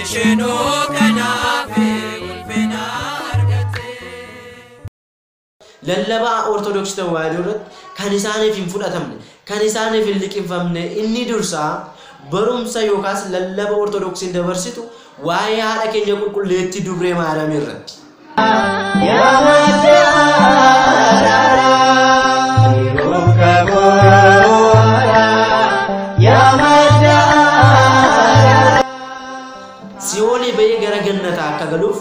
ishenu kanafe ulfina argate lallaba orthodox tawaadurut kan isaaniif hin fudhatamne kan isaaniif hin liqinfamne inni dursa barumsa yookaas lallaba orthodoxin dabarsitu waa'ee haadha keenya qulqulleetti dubree maariyaam irratti siyoolii bayee gara gannataa akka galuuf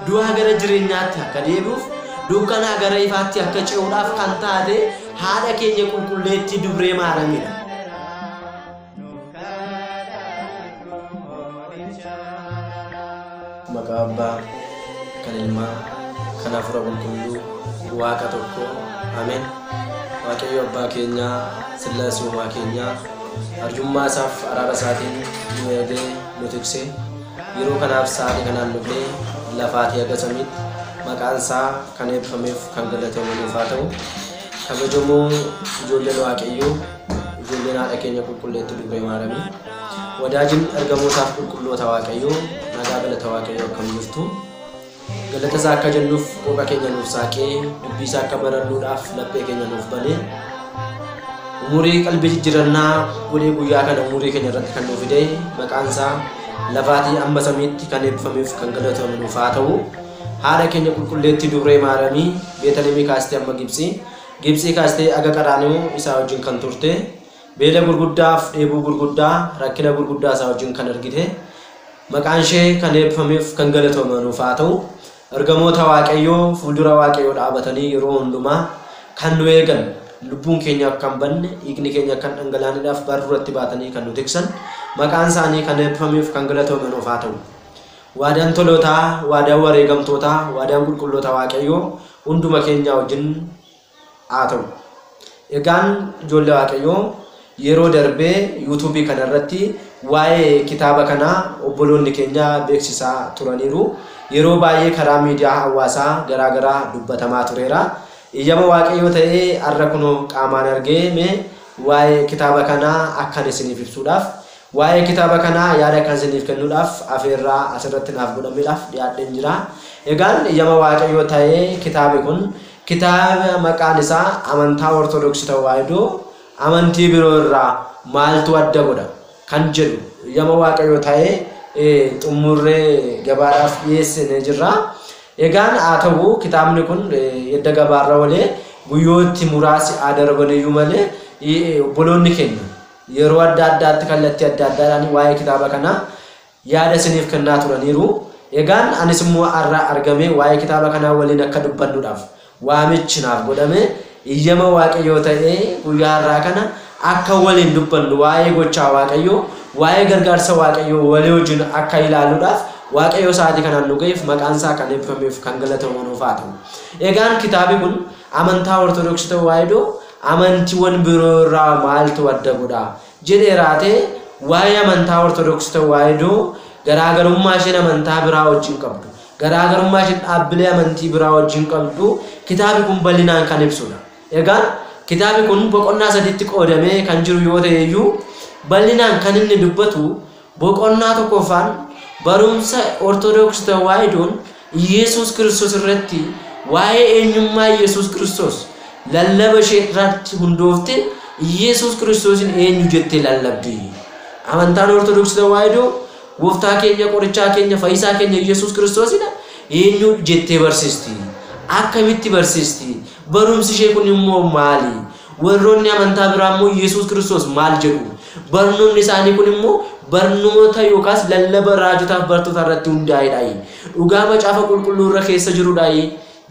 du'aa gara jireenyaatti akka deebi'uuf dukkana gara ifaatti akka ce'uudhaaf kan taate haadha keenya qulqulleetti dubree maariyaamidha. Maqaa Abbaa kan Ilmaa kan Hafuura Qulqulluu Waaqa tokko Ameen. Waaqayyo Abbaa keenya Sillaasee Uumaa keenya arjummaa isaaf araara isaatiin nu eegee nu tiksee yeroo kanaaf sa'aatii kanaan dhufnee lafaatii haga samiitti maqaan isaa kan eebbifameef kan galatamuuf haa ta'u. Kabajamoo ijoolleen Waaqayyoo ijoolleen haadha keenya qulqulleetti dubree maariyaam wadaajin ergamootaaf qulqulloota Waaqayyoo nagaa galata Waaqayyoo akkam jirtu galata isaa akka jennuuf qooqa keenya nuuf saaqee dubbii isaa akka barannuudhaaf laphee keenya nuuf banee umurii qalbii jijjiirannaa godhee guyyaa kana umurii keenya irratti kan nuuf fide maqaan isaa lafaatii amma samiitti kan eebbifameef kan galatamuuf haa ta'u. Haadha keenya qulqulleetti dubree maariyaam Beetlehem kaastee amma Gibxii kaastee aga Qaraaniyo isaa wajjin kan turte beela gurguddaaf dheebuu gurguddaa rakkina gurguddaa isaa wajjin kan argite maqaan ishee kan eebbifameef kan galatamuuf haa ta'u. Ergamoota Waaqayyoo fuuldura Waaqayyoo dhaabatanii yeroo hundumaa kan nu eegan lubbuun keenya akka hin banne dhiigni keenya akka hin dhangalaanneef barruuratti baatanii kan nu tiksan maqaan isaanii kan eebbifameef kan galatamuuf haa ta'u. Waadaan tolootaa, waadaan wareegamtootaa, waadaan qulqulloota Waaqayyoo hunduma keenya wajjin haa ta'u. Egaan ijoollee Waaqayyoo yeroo darbee YouTube kanarratti waa'ee kitaaba kanaa obboloonni keenya beeksisaa turaniiru. Yeroo baay'ee karaa miidiyaa hawaasaa garaagaraa dubbatamaa tureera. Iyyama Waaqayyoo ta'ee har'a kunoo qaamaan argee waa'ee kitaaba kanaa akkan isiniif ibsuudhaaf waa'ee kitaaba kanaa yaada kan isiniif kennuudhaaf afeerraa asirratti naaf godhameedhaaf dhiyaadheen jira. Egaan iyyama Waaqayyoo ta'ee kitaabi kun kitaaba maqaan isaa amantaa ortodoksii tawaahidoo amantii biroo irraa maaltu adda godha kan jedhu iyyama Waaqayyoo ta'ee xumurree gabaadhaaf dhiyeessinee jirra. Egaan haa ta'u kitaabni kun edda gabaarra walee guyyootti muraasi darbaniyyuu malee obboloonni keenya yeroo adda addaatti kallattii adda addaadhaan waa'ee kitaaba kanaa yaada isiniif kennaa turaniiru. Egaan anis immoo har'a argamee waa'ee kitaaba kanaa waliin akka dubbannuudhaaf waamichi naaf godhame iyyama Waaqayyoo ta'ee guyyaa har'aa kana akka waliin dubbannu waa'ee gochaa Waaqayyoo waa'ee gargaarsa Waaqayyoo walii wajjin akka ilaaluudhaaf Waaqayyoo sa'aatii kanaan nu ga'eef maqaan isaa kan eebbifameef kan galatamuuf haa ta'u. Egaan kitaabi kun amantaa ortodoksii tawaahidoo amantiiwwan biroo irraa maaltu adda godha jedhee raatee waa'ee amantaa ortodoksii tawaahidoo garaagarummaa isheen amantaa biraa wajjin qabdu garaagarummaa isheen dhaabbilee amantii biraa wajjin qabdu kitaabi kun bal'inaan kan ibsudha. Egaan kitaabi kun boqonnaa sadiitti qoodamee kan jiru yoo ta'e iyyuu bal'inaan kan inni dubbatu boqonnaa tokkoffaan barumsa ortodoksii tawaahidoon Yesuus Kiristoos irratti waa'ee eenyummaa Yesuus Kiristoos lallaba ishee irratti hundoofte Yesuus Kiristoosin eenyu jettee lallabdi. Amantaan ortodoksii tawaahidoo gooftaa keenya qorichaa keenya fayyisaa keenya Yesuus Kiristoosidha eenyu jettee barsiisti akkamitti barsiisti barumsi ishee kun immoo maali warroonni amantaa biraa immoo Yesuus Kiristoos maal jedhu barnoonni isaanii kun immoo barnoota yookaas lallaba raajotaaf bartoota irratti hundaa'edha dhugaa macaafa qulqulluu irra keessa jirudha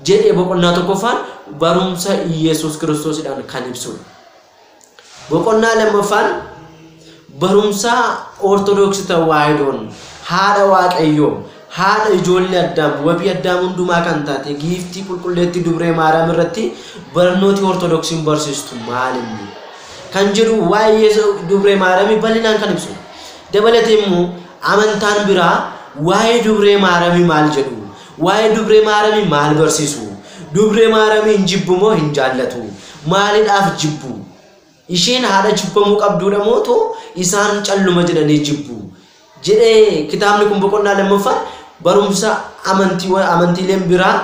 jedhee boqonnaa tokkoffaan barumsa Yesuus Kiristoosidhaan kan ibsudha. Boqonnaa lammaffaan barumsa ortodoksii tawaahidoon haadha Waaqayyoo haadha ijoollee Addaam wabii Addaam hundumaa kan taate giiftii qulqulleetti dubree maariyaam irratti barnooti ortodoksiin barsiistu maalinni kan jedhu waa'ee dubree maariyaam bal'inaan kan ibsu. Dabalatee immoo amantaan biraa waa'ee dubree maariyaam maal jedhu waa'ee dubree maariyaam maal barsiisu dubree maariyaam hin jibbu moo hin jaallatu maaliidhaaf jibbu isheen haadha jibbamuu qabduudha moo too isaan calluma jedhanii jibbu jedhee kitaabni kun boqonnaa lammaffaa barumsa amantiileen biraa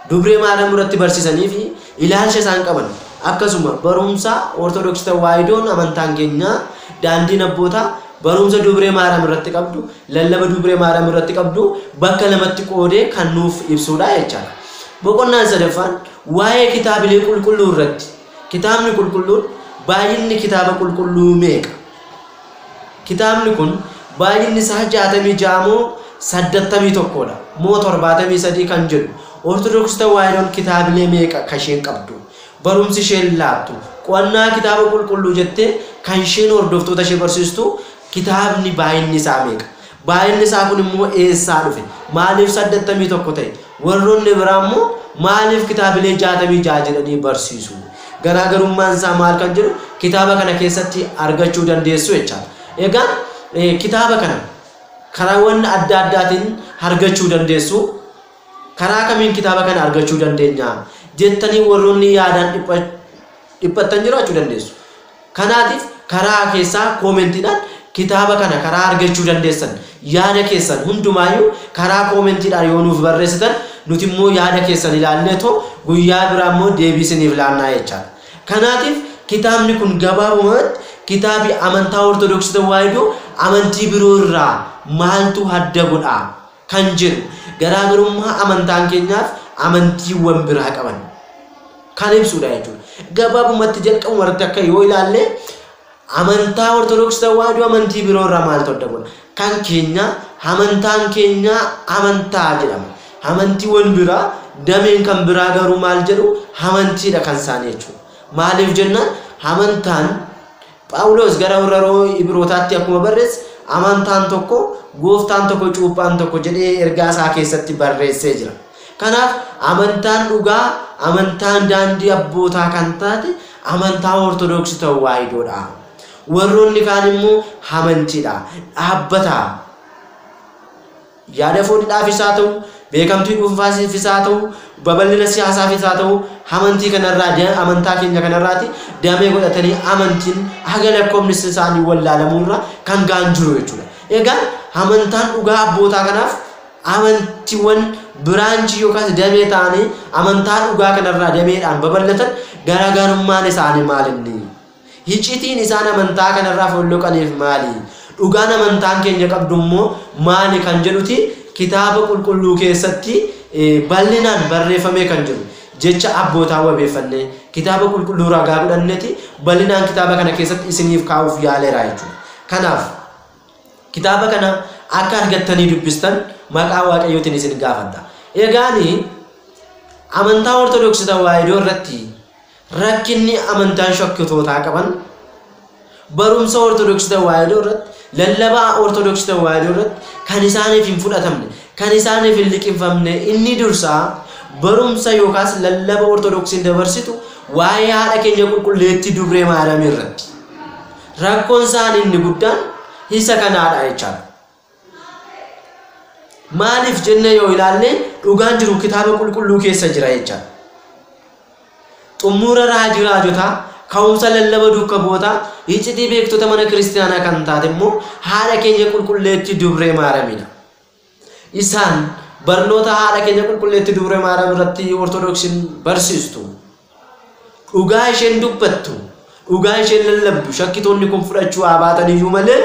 dubree maariyaam irratti barsiisanii fi ilaalcha isaan qaban akkasuma barumsa ortodoksii tawaahidoon amantaan keenya daandiin abbootaa barumsa dubree maariyaam irratti qabdu lallaba dubree maariyaam irratti qabdu bakka lamatti qoodee kan nuuf ibsuudha jechaadha. Boqonnaan sadaffaan waa'ee kitaabilee qulqulluu irratti kitaabni qulqulluun baay'inni kitaaba qulqulluu meeqa? Kitaabni kun baay'inni isaa 66 moo 81dha moo 73 kan jedhu ortodoksii tawaahidoon kitaabilee meeqa kan isheen qabdu barumsi isheen laattu qo'annaa kitaaba qulqulluu jettee kan isheen hordoftoota ishee barsiistu kitaabni baay'inni isaa meeqa? Baay'inni isaa kun immoo eessaa dhufe? Maaliif 81 ta'e? Warroonni biraa immoo maaliif kitaabilee 66 jedhanii barsiisu? Garaagarummaan isaa maal kan jedhu kitaaba kana keessatti argachuu dandeessu jechaadha. Egaa kitaaba kana karaawwan adda addaatiin argachuu dandeessu. Karaa kamiin kitaaba kana argachuu dandeenya jettanii warroonni yaadaan dhiphattan jiraachuu dandeessu. Kanaatiif karaa keessaa koomentiidhaan kitaaba kana karaa argachuu dandeessan yaada keessan hundumaayyuu karaa koomentiidhaan yoo nuuf barreessitan nuti immoo yaada keessan ilaalleetoo guyyaa biraa immoo deebisiniif laannaa jechaadha. Kanaatiif kitaabni kun gabaabumatti kitaabi amantaa ortodoksii tawaahidoo amantii biroo irraa maaltu adda godha kan jedhu garaagarummaa amantaan keenyaaf amantiiwwan biraa qaban kan ibsuudha jechuudha. Gabaabumatti jalqabuma irratti akka yoo ilaalle amantaa ortodoksii tawaahidoo amantii biroo irraa maaltu adda godha? Kan keenya amantaan keenya amantaa jedhama. Amantiiwwan biraa dameen kan biraa garuu maal jedhu amantiidha kan isaanii jechuudha. Maaliif jennaan amantaan Phaawulos gara warra Ibrootaatti akkuma barreesse amantaan tokko gooftaan tokko cuuphaan tokko jedhee ergaa isaa keessatti barreessee jira. Kanaaf amantaan dhugaa amantaan daandii abbootaa kan taate amantaa ortodoksii tawaahidoodha. Warroonni kaan immoo amantiidha dhaabbataa yaada fooniidhaafis haa ta'u beekamtii dhuunfaafis haa ta'u babal'ina siyaasaafis haa ta'u amantii kanarraa amantaa keenya kanarraati damee godhatanii amantiin haga lakkoofni isaanii wallaalamuurra kan ga'an jiru jechuudha. Egaa amantaan dhugaa abbootaa kanaaf amantiiwwan biraanchii yookaas damee ta'anii amantaa dhugaa kanarraa dameedhaan babal'atan garaagarummaan isaanii maalinni? Hicitiin isaan amantaa kanarraa folloqaniif maali? Dhugaan amantaan keenya qabdu immoo maali kan jedhuti kitaaba qulqulluu keessatti bal'inaan barreeffamee kan jiru. Jecha abbootaa wabeeffannee kitaaba qulqulluu ragaa godhanneeti bal'inaan kitaaba kana keessatti isiniif kaa'uuf yaaleera jechuudha. Kanaaf kitaaba kana akka argattanii dubbistan maqaa Waaqayyootiin isin gaafadha. Egaani amantaa ortodoksii tawaahidoo irratti rakkinni amantaan shakkitootaa qaban barumsa ortodoksii tawaahidoo irratti lallabaa ortodoksii tawaahidoo irratti kan isaaniif hin fudhatamne kan isaaniif hin liqinfamne inni dursaa barumsa yookaas lallaba ortodoksiin dabarsitu waa'ee haadha keenya qulqulleettii dubree maariyaam irratti rakkoon isaanii inni guddaan isa kanaadha jechaadha. Maaliif jenne yoo ilaalle dhugaan jiru kitaaba qulqulluu keessa jira jechaadha. Xumura raajotaa ka'umsa lallaba duuka bootaa iccitii beektota mana kiristaanaa kan taate immoo haadha keenya qulqulleettii dubree maariyaamidha. Isaan barnoota haadha keenya qulqulleettii dubree maariyaam irratti ortodoksiin barsiistu dhugaa isheen dubbattu dhugaa isheen lallabdu shakkitoonni kun fudhachuu baataniyyuu malee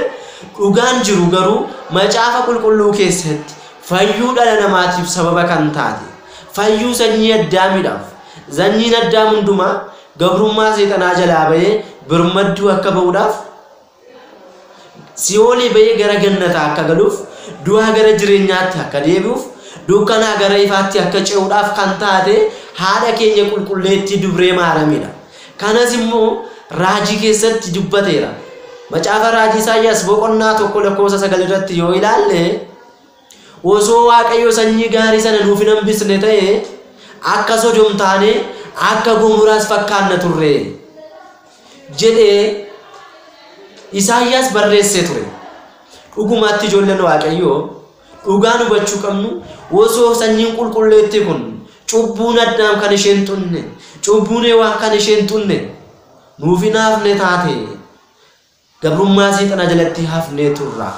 dhugaan jiru garuu macaafa qulqulluu keessatti fayyuu dhala namaatiif sababa kan taate fayyuu sanyii addaamiidhaaf zanyiin addaam hundumaa gabrummaa seexanaa jalaa bahee birmadduu akka ba'uudhaaf si'oolii bahee gara gannataa akka galuuf du'aa gara jireenyaatti akka deebi'uuf dukkanaa gara ifaatti akka ce'uudhaaf kan taate haadha keenya qulqulleettii dubree maariyaamidha. Kanas immoo raajii keessatti dubbateera. Macaafa raajii Isaayyaas boqonnaa 1:9 irratti yoo ilaalle osoo Waaqayyo sanyii gaarii sana nuuf hin hambisne ta'e akka Sodom taane akka Gomoraas fakkaanna turre jedhee Isaayyaas barreessee ture. Dhugumaatti ijoolleen Waaqayyoo dhugaan hubachuu qabnu osoo sanyiin qulqulleettii kun cubbuun addaam kan isheen xunne cubbuun Hewaan kan isheen xunne nuuf hin hafne taate gabrummaa seexanaa jalatti hafnee turra.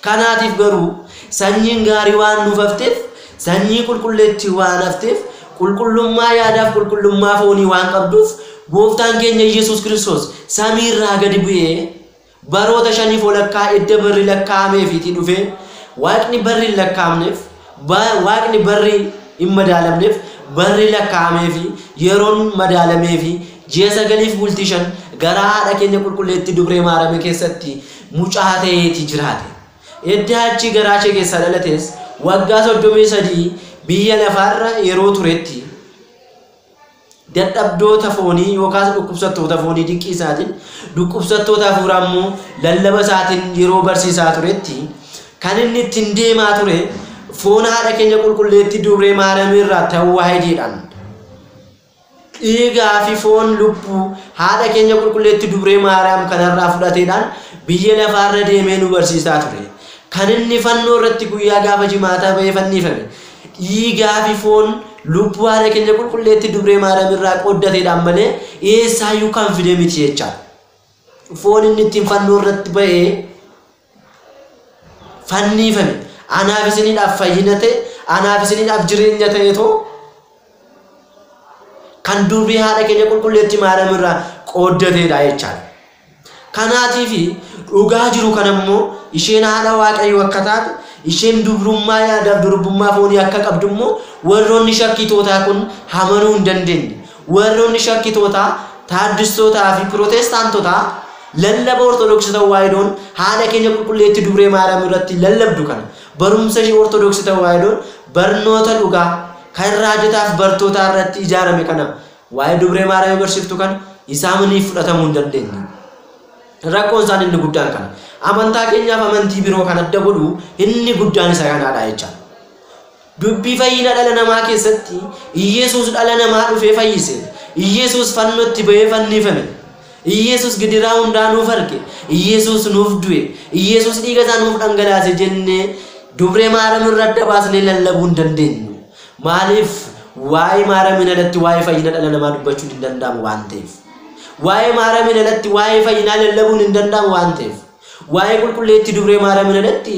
Kanaatiif garuu sanyiin gaarii waan nuuf hafteef sanyii qulqulleetti waan hafteef qulqullummaa yaadaaf qulqullummaa foonii waan qabduuf gooftaan keenya Yesuus Kiristoos samiirraa gadi bu'ee baroota 5 walakkaa edda barri lakkaa'ameefiitii dhufee waaqni barri lakkaa'amneef waaqni barri hin madaalamneef barri lakkaa'ameefi yeroon madaalameefi ji'a 9 bultii 5 garaa haadha keenya qulqulleetti dubree maarame keessatti mucaa ta'eeti jiraate. Edda achi garaa ishee keessa dhalates waggaa 33 biyya lafaarra yeroo turetti dadhabdoota foonii yookaas dhukkubsattoota foonii dinqii isaatiin dhukkubsattoota hafuuraa immoo lallaba isaatiin yeroo barsiisaa turetti kan inni ittiin deemaa ture foon haadha keenya qulqulleetti dubree maarame irraa tawwaahidiidhaan dhiigaa fi foon lubbuu haadha keenya qulqulleetti dubree maariyaam kanarraa fudhateedhaan biyya lafaarra deemee nu barsiisaa ture. Kan inni fannoo irratti guyyaa gaafa jimaataa ba'ee fannifame dhiigaa fi foon lubbuu haadha keenya qulqulleetti dubree maariyaam irraa qooddateedhaan malee eessaayyuu kan fide miti jechaadha. Foon inni ittiin fannoo irratti ba'ee fannifame anaaf isiniidhaaf fayyina ta'e anaaf isiniidhaaf jireenya ta'eetoo kan dubree haadha keenya qulqulleetti maariyaam irraa qooddateedha jechaadha. Kanaatiif dhugaa jiru kanammoo isheen haadha Waaqayyoo akka taate isheen dubrummaa yaadaaf durbummaa foonii akka qabdu immoo warroonni shakkitootaa kun amanuu hin dandeenye. Warroonni shakkitootaa taaddistootaa fi pirootestaantotaa lallaba ortodoksii tawaahidoon haadha keenya qulqulleetti dubree maariyaam irratti lallabdu kana barumsa ishee ortodoksii tawaahidoon barnoota dhugaa kan raajotaaf bartootaa irratti ijaarame kana waa'ee dubree maariyaam barsiiftu kan isaaniif fudhatamuu hin dandeenye. Rakkoon isaan inni guddaan kana amantaa keenyaaf amantii biroo kan adda godhu inni guddaan isa kanaadha jecha. Dubbii fayyina dhala namaa keessatti Iyesuus dhala namaa dhufee fayyise. Iyesuus fannootti ba'ee fannifame. Iyesuus gidiraa hundaanuu farge. Iyesuus nuuf du'e. Iyesuus dhiiga isaa nuuf dhangalaase jennee dubree maariyaam irraa adda baasnee lallabuu hin dandeenyu. Maaliif waa'ee maariyaam alatti waa'ee fayyina dhala namaa dubbachuun hin danda'amu waan ta'eef. Waa'ee maariyaam alatti waa'ee fayyinaa lallabuun hin danda'amu waan ta'eef. Waa'ee qulqulleetti dubree maariyaam alatti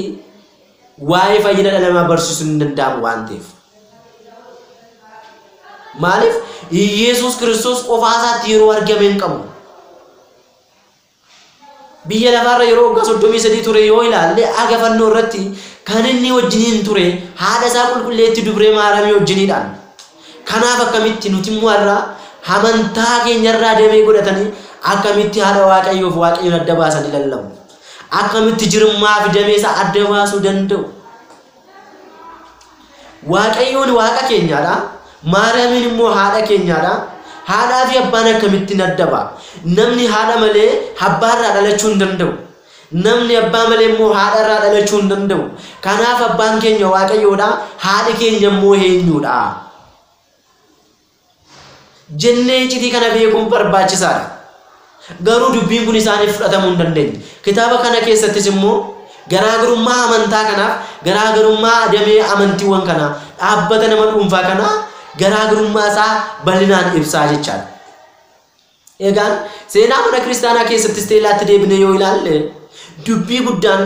waa'ee fayyina dhala namaa barsiisuun hin danda'amu waan ta'eef. Maaliif Iyesuus Kiristoos qofaa isaatti yeroo argame hin qabu. Biyya lafaarra yeroo waggaa 33 ture yoo ilaalle aga fannoo irratti kan inni wajjiniin ture haadha isaa qulqulleetti dubree maariyaam wajjiniidhaan. Kanaaf akkamitti nuti immoo irraa amantaa keenyarraa deemee godhatanii akkamitti haadha Waaqayyoof Waaqayyoon adda baasanii lallabu. Akkamitti jirummaa fi dameessa adda baasuu danda'u. Waaqayyoon Waaqa keenyaadha. Maariyaamin immoo haadha keenyaadha. Haadhaa fi abbaan akkamitti adda ba'a? Namni haadha malee abbaarraa dhalachuu hin danda'u. Namni abbaa malee immoo haadharraa dhalachuu hin danda'u. Kanaaf abbaan keenya Waaqayyoodha. Haadhi keenya immoo eenyudha? Jennee iccitii kana beekuun barbaachisaadha. Garuu dubbiin kun isaaniif fudhatamuu hin dandeenye. Kitaaba kana keessattis immoo garaagarummaa amantaa kanaaf garaagarummaa damee amantiiwwan kanaa dhaabbata nama dhuunfaa kanaa garaagarummaa isaa bal'inaan ibsaa jechaadha. Egaan seenaa mana kiristaanaa keessattis teelaatti deebinee yoo ilaalle dubbii guddaan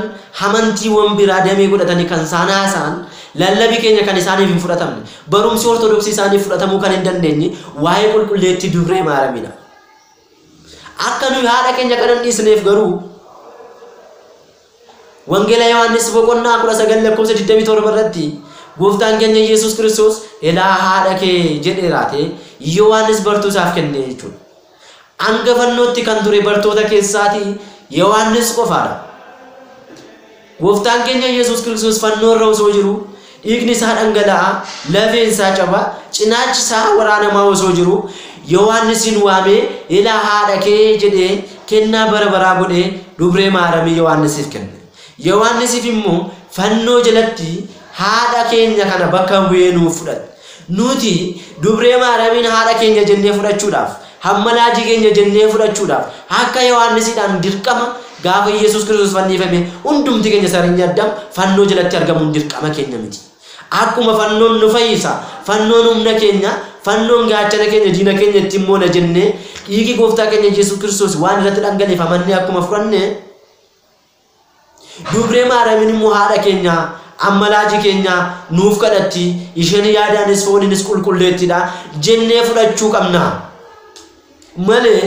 amantiiwwan biraa damee godhatanii kan saanaa isaan lallabii keenya kan isaaniif hin fudhatamne barumsi ortodoksii isaaniif fudhatamuu kan hin dandeenye waa'ee qulqulleetti dubree maariyaamidha. Akka nuyi haadha keenya kan dhiisneef garuu wangeela Yohaannis boqonnaa 19:27 irratti gooftaan keenya Yesuus Kiristoos elaa haadha kee jedheeraate Yohaannis bartuu isaaf kenne jechuudha. Angafannootti kan ture bartoota keessaatii Yohaannis qofaadha. Gooftaan keenya Yesuus Kiristoos fannoo irra osoo jiru dhiigni isaa dhangala'aa lafeen isaa cabaa cinaachi isaa waraanamaa osoo jiru Yohaannisin waamee elaa haadha kee jedhee kennaa bara baraa godhee dubree maariyaam Yohaannisiif kenne. Yohaannisiif immoo fannoo jalatti haadha keenya kana bakka bu'ee nuuf fudhate. Nuti dubree maariyaamiin haadha keenya jennee fudhachuudhaaf hammalaajii keenya jennee fudhachuudhaaf akka Yohaannisiidhaan dirqama gaafa Yesuus Kiristoos fannifame hundumti keenya sarinya addam fannoo jalatti argamuun dirqama keenya miti. Akkuma fannoon nu fayyisa, fannoon humna keenya, fannoon gaachana keenya diina keenya ittiin moona jennee dhiigi gooftaa keenya Yesuus Kiristoos waan irratti dhangaleeffamannee akkuma fudhanne Dubree Maariyaamiin immoo haadha keenya ammalaaji keenya nuuf kadhatti isheen yaadaanis fooninis qulqulleettidha jennee fudhachuu qabna. Malee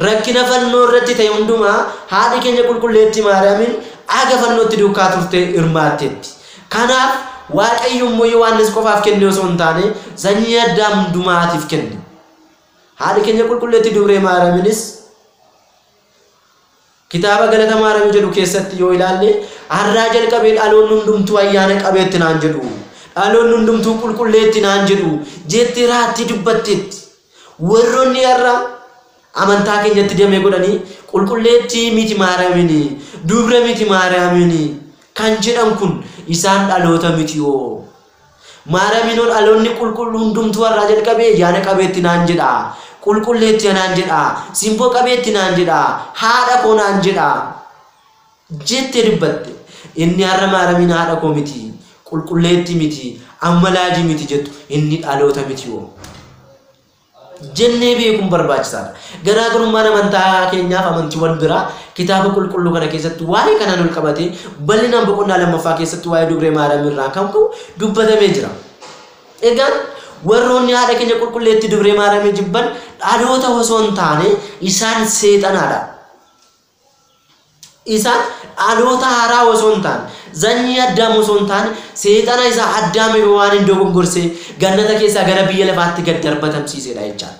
rakkina fannoo irratti ta'e hundumaa haadhi keenya qulqulleetti Maariyaamiin aga fannootti duukaa turte hirmaatteetti. Kanaaf Waaqayyo immoo Yohaannis qofaaf kenne osoo hin taane sanyii Addaam hundumaatiif kenne. Haadhi keenya qulqulleetti Dubree Maariyaamiinis kitaaba galata Maariyaam jedhu keessatti yoo ilaalle har'aa jalqabee dhaloonni hundumtuu ayyaana qabeetti naan jedhu dhaloonni hundumtuu qulqulleetti naan jedhu jettee raatti dubbatteetti. Warroonni har'a amantaa keenyatti deemee godhanii qulqulleetti miti Maariyaamiin Dubree miti Maariyaamiin kan jedhan kun isaan dhaloota miti yoo. Maariyaamiin dhaloonni qulqulluu hundumtuu har'aa jalqabee ayyaana qabeetti naan jedha. Qulqulleetti naan jedha simboo qabeetti naan jedha haadha koo naan jedha jettee dubbatte. Inni har'a Maariyaamiin haadha koo miti qulqulleetti miti ammalaaji miti jettu inni dhaloota miti yoo jennee beekuun barbaachisaadha. Garaagarummaan amantaa keenyaaf amantiiwwan biraa kitaaba qulqulluu kana keessatti waa'ee kanaan ol qabate bal'inaan boqonnaa lammaffaa keessatti waa'ee Dubree Maariyaam irraa kan ka'u dubbatamee jira. Egaan warroonni haadha keenya qulqulleetti Dubree Maariyaam jibban dhaloota osoo hin taane isaan seexanaadha. Isaan dhaloota haaraa osoo hin taane sanyii Addaam osoo hin taane seexana isa Addaam waan hin dogoggorse gannata keessaa gara biyya lafaatti gad darbatamsiisedha jechaadha.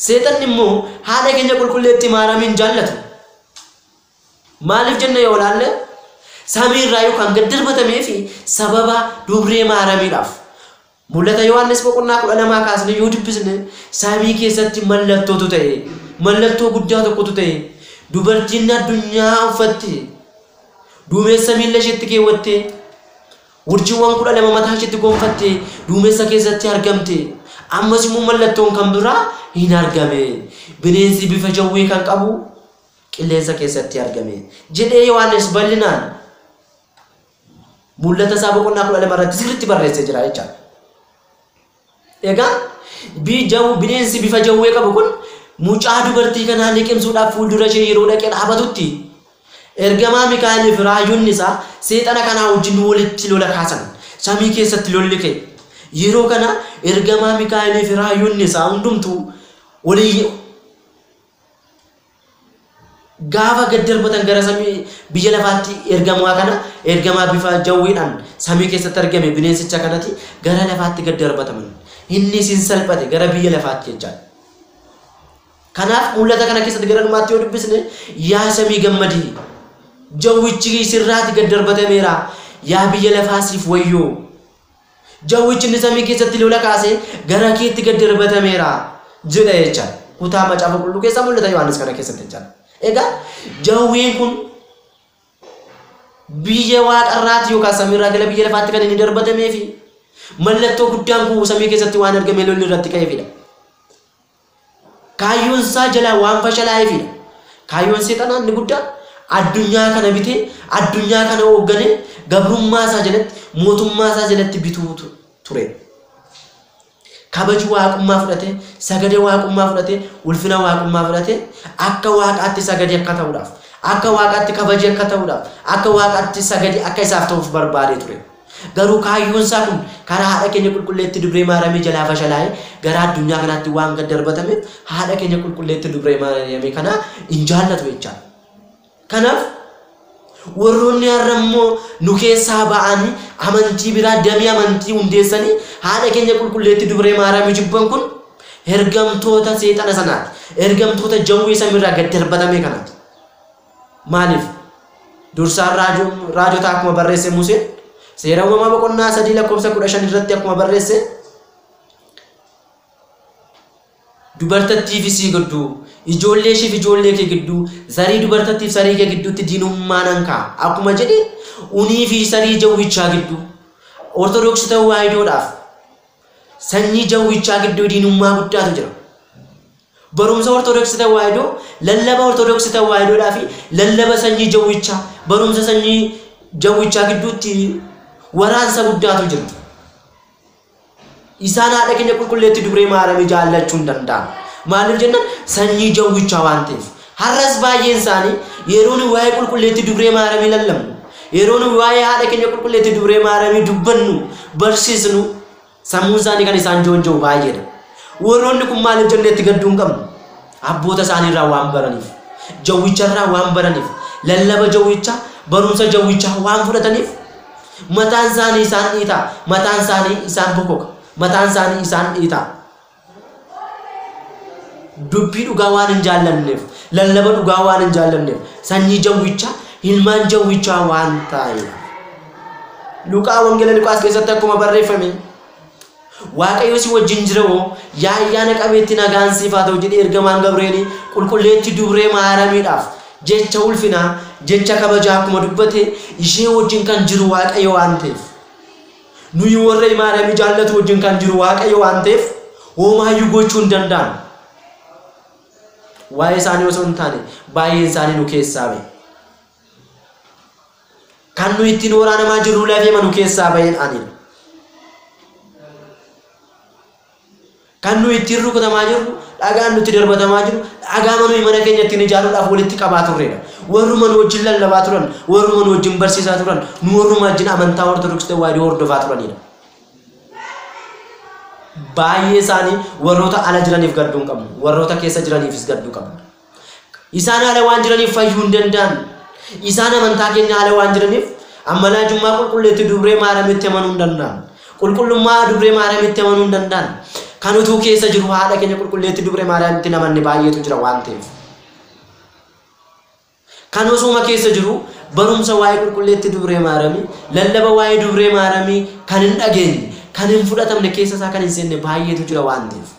Seexanni immoo haadha keenya qulqulleetti Maariyaamiin jaallatu. Maaliif jenna yoo ilaalle samii irraa yookaan gad darbatamee fi sababa Dubree Maariyaamiidhaaf. Mul'ata Yohaannis boqonnaa 12 kaasnee yoo dubbisne samii keessatti mallattootu ta'e mallattoo guddaa tokkotu ta'e dubartiin addunyaa uffatte duumessa miilla isheetti keewwatte urjiiwwan 12 mataa isheetti gonfatte duumessa keessatti argamte. Ammas immoo mallattoon kan biraa hin argame bineensi bifa jawwee kan qabu qilleensa keessatti argame jedhee Yohaannis bal'inaan mul'ata isaa boqonnaa 12 irratti sirriitti barreessee jira jechaadha. Egaa bineensi bifa jawwee qabu kun mucaa dubartii kanaa liqimsuudhaaf fuuldura ishee yeroo dhaqee dhaabatutti ergamaa Mikaa'eliif raayyoonni isaa seexana kanaa wajjin walitti lola kaasan samii keessatti lolli ka'e. Yeroo kana ergamaa Mikaa'eliif raayyoonni isaa hundumtuu walii gaafa gad darbatan gara samii biyya lafaatti ergamaa bifa jawweedhaan samii keessatti argame bineensicha kanatti gara lafaatti gad darbataman. Inni sin salphate gara biyya lafaatti jechaadha. Kanaaf mul'ata kana keessatti gara dhumaatti yoo dubbisne yaa samii gammadii jawwichi sirraatti gad darbatameera yaa biyya lafaa siif wayyoo jawwichi inni samii keessatti lola kaasee gara keetti gad darbatameera jedha jechaadha. Kutaa macaafa qulqulluu keessaa mul'ata Yohaannis kana keessatti jechaadha. Egaa jawwiin kun biyya waaqarraati yookaan samiirraa gara biyya lafaatti kan inni darbatamee fi mallattoo guddaan kun samii keessatti waan argame lolli irratti ka'eefidha. Kaayyoon isaa jalaa waan fashalaa'eefidha. Kaayyoon seexanaa inni guddaan addunyaa kana bitee addunyaa kana hoogganee gabrummaa isaa jalatti mootummaa isaa jalatti bituu ture. Kabaji waaqummaa fudhatee sagade waaqummaa fudhatee ulfina waaqummaa fudhatee akka waaqaatti sagade akka ta'uudhaaf akka waaqaatti kabaji akka ta'uudhaaf akka waaqaatti sagade akka isaaf ta'uuf barbaadee ture. Garuu kaayyoon isaa kun karaa haadha keenya qulqulleetti Dubree Maariyaam jalaa fashalaa'ee gara addunyaa kanaatti waan gad darbatameef haadha keenya qulqulleetti Dubree Maariyaam kana hin jaallatu jechaadha. Kanaaf warroonni har'a immoo nu keessaa ba'anii amantii biraa damee amantii hundeessanii haadha keenya qulqulleetti Dubree Maariyaam jibban kun ergamtoota seexana sanaati. Ergamtoota jawwee samiirraa gad darbatame kanaati. Maaliif? Dursaan raajota akkuma barreesse Museen seera uumamaa boqonnaa 3 lakkoofsa 15 irratti akkuma barreesse dubartattii fi sii gidduu ijoollee ishee fi ijoollee kee gidduu sarii dubartattii fi sarii kee gidduutti diinummaa nan kaa'a akkuma jedhe unii fi sarii jawwichaa gidduu ortodoksii ta'uu waayidoodhaaf sanyii jawwichaa gidduu diinummaa guddaatu jira. Barumsa ortodoksii ta'uu waayidoo lallaba ortodoksii ta'uu waayidoodhaa fi lallaba sanyii jawwichaa barumsa sanyii jawwichaa gidduutti waraansa guddaatu jira. Isaan haadha keenya qulqulleetti Dubree Maariyaam jaallachuu hin danda'an. Maaliif jennaan sanyii jawwichaa waan ta'eef har'as baay'een isaanii yeroo nu waa'ee qulqulleetti dubree maaramii lallamu yeroo nu waa'ee haadha keenya qulqulleetti dubree maaramii dubbannu barsiisnu sammuu isaanii kan isaan joonjoo baay'eedha. Warroonni kun maaliif jenneetti gadduu hin qabnu abboota isaanii irraa waan baraniif jawwicha irraa waan baraniif lallaba jawwicha barumsa jawwicha waan fudhataniif mataan isaanii isaan dhiita mataan isaanii isaan bokoka mataan isaanii isaan dhiita. Dubbii dhugaa waan hin jaallanneef lallaba dhugaa waan hin jaallanneef sanyii jawwicha ilmaan jawwichaa waan ta'eef. Luqaa wangeela Luqaas keessatti akkuma barreeffame Waaqayyo si wajjin jira oo yaa ayyaana qabeetti nagaan siif haa ta'u jedhee ergamaan Gabri'eel qulqulleetti dubree maaramiidhaaf jecha ulfinaa jecha kabajaa akkuma dubbate ishee wajjin kan jiru Waaqayyo waan ta'eef nuyi warra maaramii jaallatu wajjin kan jiru Waaqayyo waan ta'eef hoomaayyuu gochuu hin danda'an. Waa'ee isaanii osoo hin taane baay'een isaanii nu keessaa bahe kan nu ittiin waraanamaa jirru lafee manu keessaa baheen anidha. Kan nu ittiin rukutamaa jirru dhagaan nutti darbatamaa jiru dhagaa manuu mana keenya ittiin ijaaruudhaaf walitti qabaa turreedha. Warruma nu wajjin lallabaa turan warruma nu wajjin barsiisaa turan nu warruma wajjin amantaa Ortodoksii Tawaahidoo hordofaa turanidha. Baay'ee isaanii warroota ala jiraniif gadduu hin qabnu warroota keessa jiraniifis gadduu qabna. Isaan ala waan jiraniif fayyuu hin danda'an isaan amantaa keenya ala waan jiraniif ammalaajummaa qulqulleetti dubree maaramitti amanuu hin danda'an qulqullummaa dubree maaramitti amanuu hin danda'an. Kan utuu keessa jiru haadha keenya qulqulleetti dubree maaramitti namanni baay'eetu jira waan ta'eef. Kan osuma keessa jiru barumsa waa'ee qulqulleetti dubree maaramii lallaba waa'ee dubree maaramii kan hin dhageenye kan hin fudhatamne keessa isaa kan hin seenne baay'eetu jira waan ta'eef.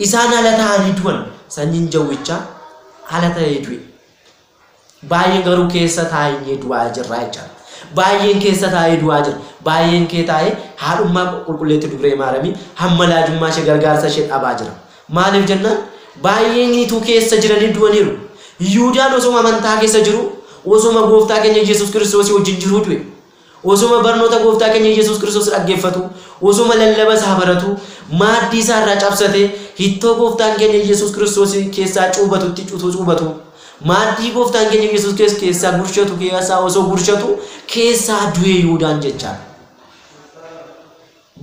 Isaan ala ta'anii du'an sanyiin jawwichaa ala ta'ee du'e. Baay'een garuu keessa taa'ee du'aa jirra jechaadha. Baay'een keessa taa'ee du'aa jira. Baay'een kee taa'ee haadhummaa qulqulleetti dubree maaramii hamma laajummaa ishee gargaarsa ishee dhabaa jira. Maaliif jennaan baay'eenitu keessa jiranii du'aniiru. Yihuudaan osuma amantaa keessa jiru osuma gooftaa keenya Yesuus Kiristoos wajjin jiru du'e. Osuma barnoota gooftaa keenya Yesuus Kiristoos dhaggeeffatu osuma lallaba isaa baratu maaddii isaa irraa cabsatee hittoo gooftaan keenya Yesuus Kiristoos keessaa cuubatutti cuubatu maaddii gooftaan keenya Yesuus keessaa gurshatu keessaa osoo gurshatu keessaa du'e Yihuudaan jechaadha.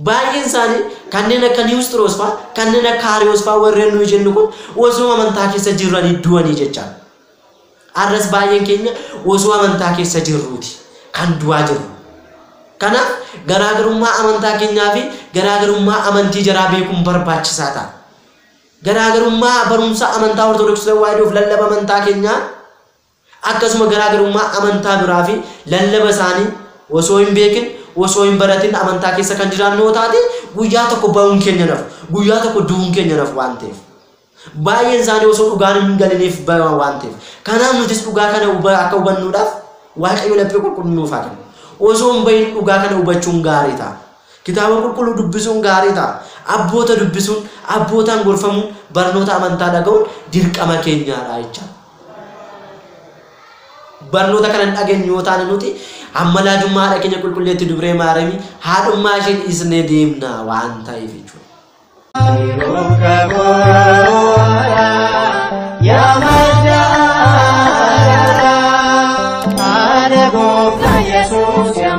Baay'een isaanii kanneen akka Niwusxiroos fa'aa kanneen akka Ariyoos fa'aa warreen nuyi jennu kun osuma amantaa keessa jiranii du'anii jechaadha. Arras baay'een keenya osuma amantaa keessa jirruuti kan du'aa jiru. Kanaaf garaagarummaa amantaa keenyaa fi garaagarummaa amantii jaraa beekuun barbaachisaa ta'a. Garaagarummaa barumsa amantaa Ortodoksii Tawaahidoof lallaba amantaa keenyaa akkasuma garaagarummaa amantaa biraa fi lallaba isaanii osoo hin beekin osoo hin baratin amantaa keessa kan jiraannu taate guyyaa tokko ba'uun keenya nafu guyyaa tokko du'uun keenya nafu waan ta'eef. Baay'een isaanii osoo dhugaan hin galiniif ba'an waan ta'eef. Kanaaf nutis dhugaa kana akka hubannuudhaaf Waaqayyo laphee qulqulluu nuuf haa kennu. Osoo hin bahin dhugaa kana hubachuun gaarii ta'a. Kitaaba qulqulluu dubbisuun gaarii ta'a. Abboota dubbisuun abbootaan gorfamuun barnoota amantaa dhaga'uun dirqama keenyaadha jecha. Barnoota kana hin dhageenyu yoo taane nuti amma laajummaa haadha keenya qulqulleetti dubree maaramii haadhummaa ishee dhiisnee deemna waan ta'eef jechuudha. Yes.